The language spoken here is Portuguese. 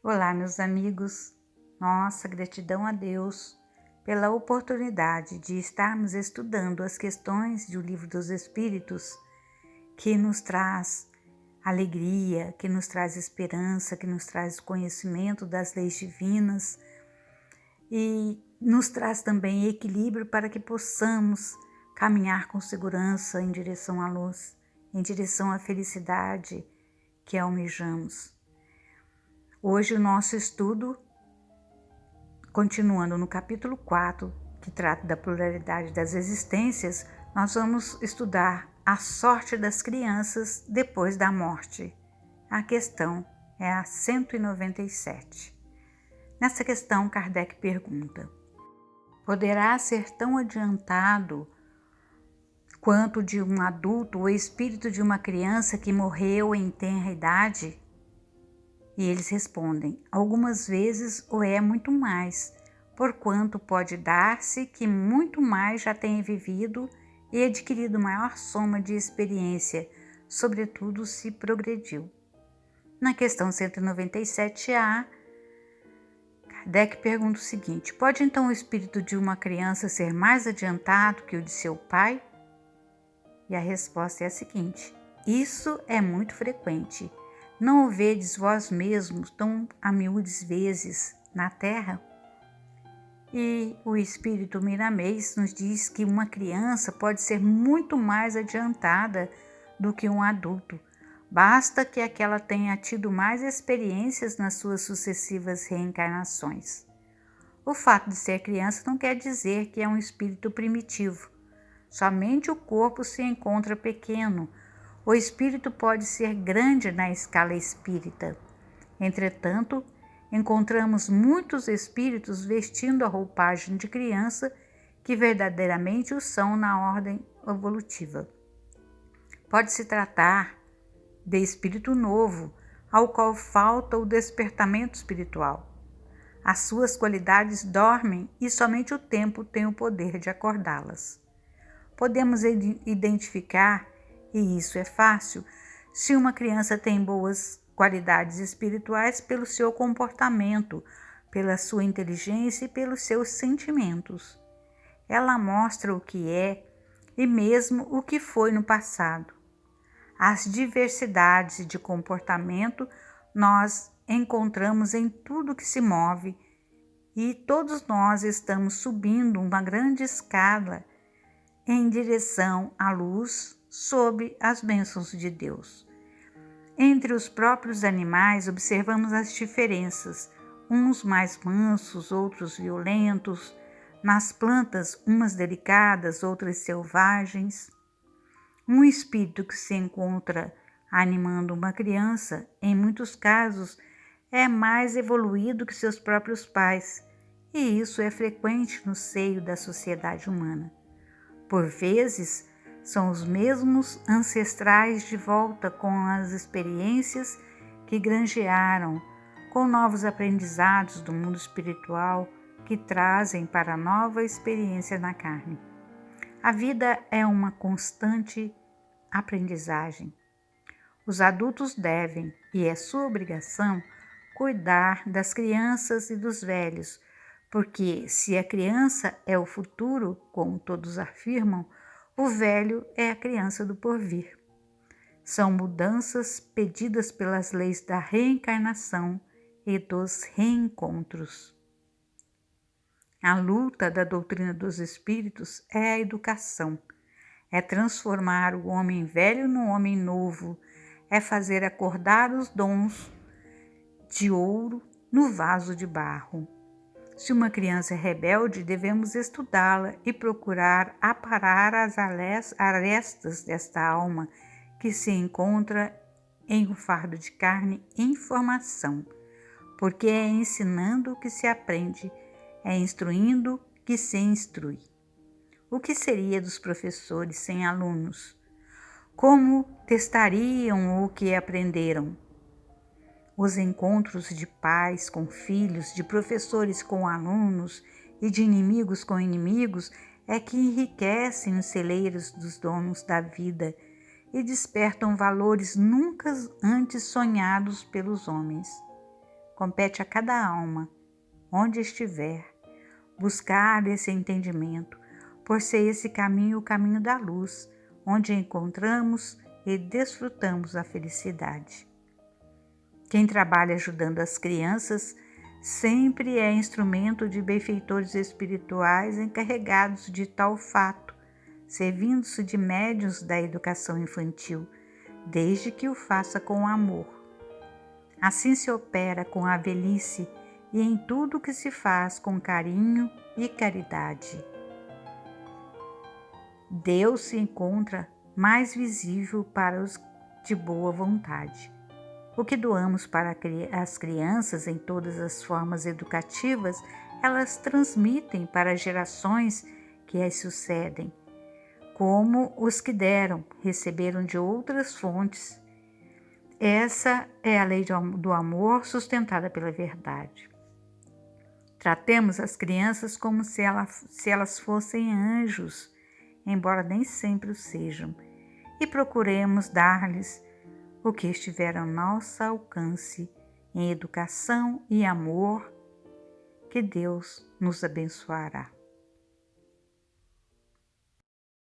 Olá, meus amigos. Nossa gratidão a Deus pela oportunidade de estarmos estudando as questões do Livro dos Espíritos, que nos traz alegria, que nos traz esperança, que nos traz conhecimento das leis divinas e nos traz também equilíbrio para que possamos caminhar com segurança em direção à luz, em direção à felicidade que almejamos. Hoje o nosso estudo, continuando no capítulo 4, que trata da pluralidade das existências, nós vamos estudar a sorte das crianças depois da morte. A questão é a 197. Nessa questão, Kardec pergunta: poderá ser tão adiantado quanto de um adulto o espírito de uma criança que morreu em tenra idade? E eles respondem: algumas vezes o é muito mais, porquanto pode dar-se que muito mais já tenha vivido e adquirido maior soma de experiência, sobretudo se progrediu. Na questão 197A, Kardec pergunta o seguinte: pode então o espírito de uma criança ser mais adiantado que o de seu pai? E a resposta é a seguinte: isso é muito frequente. Não o vedes vós mesmos tão a miúdes vezes na terra? E o espírito Miramês nos diz que uma criança pode ser muito mais adiantada do que um adulto. Basta que aquela tenha tido mais experiências nas suas sucessivas reencarnações. O fato de ser criança não quer dizer que é um espírito primitivo. Somente o corpo se encontra pequeno. O espírito pode ser grande na escala espírita. Entretanto, encontramos muitos espíritos vestindo a roupagem de criança que verdadeiramente o são na ordem evolutiva. Pode-se tratar de espírito novo, ao qual falta o despertamento espiritual. As suas qualidades dormem e somente o tempo tem o poder de acordá-las. Podemos identificar, e isso é fácil, se uma criança tem boas qualidades espirituais pelo seu comportamento, pela sua inteligência e pelos seus sentimentos. Ela mostra o que é e mesmo o que foi no passado. As diversidades de comportamento nós encontramos em tudo que se move e todos nós estamos subindo uma grande escada em direção à luz sob as bênçãos de Deus. Entre os próprios animais observamos as diferenças, uns mais mansos, outros violentos, nas plantas umas delicadas, outras selvagens. Um espírito que se encontra animando uma criança, em muitos casos, é mais evoluído que seus próprios pais, e isso é frequente no seio da sociedade humana. Por vezes, são os mesmos ancestrais de volta com as experiências que granjearam, com novos aprendizados do mundo espiritual que trazem para a nova experiência na carne. A vida é uma constante aprendizagem. Os adultos devem, e é sua obrigação, cuidar das crianças e dos velhos, porque se a criança é o futuro, como todos afirmam, o velho é a criança do porvir. São mudanças pedidas pelas leis da reencarnação e dos reencontros. A luta da doutrina dos espíritos é a educação, é transformar o homem velho no homem novo, é fazer acordar os dons de ouro no vaso de barro. Se uma criança é rebelde, devemos estudá-la e procurar aparar as arestas desta alma que se encontra em um fardo de carne em formação, porque é ensinando que se aprende, é instruindo que se instrui. O que seria dos professores sem alunos? Como testariam o que aprenderam? Os encontros de pais com filhos, de professores com alunos e de inimigos com inimigos é que enriquecem os celeiros dos donos da vida e despertam valores nunca antes sonhados pelos homens. compete a cada alma, onde estiver, buscar esse entendimento, por ser esse caminho o caminho da luz, onde encontramos e desfrutamos a felicidade. Quem trabalha ajudando as crianças sempre é instrumento de benfeitores espirituais encarregados de tal fato, servindo-se de médiuns da educação infantil, desde que o faça com amor. Assim se opera com a velhice e em tudo que se faz com carinho e caridade. Deus se encontra mais visível para os de boa vontade. O que doamos para as crianças em todas as formas educativas, elas transmitem para as gerações que as sucedem, como os que deram, receberam de outras fontes. Essa é a lei do amor sustentada pela verdade. Tratemos as crianças como se elas fossem anjos, embora nem sempre o sejam, e procuremos dar-lhes o que estiver ao nosso alcance em educação e amor, que Deus nos abençoará.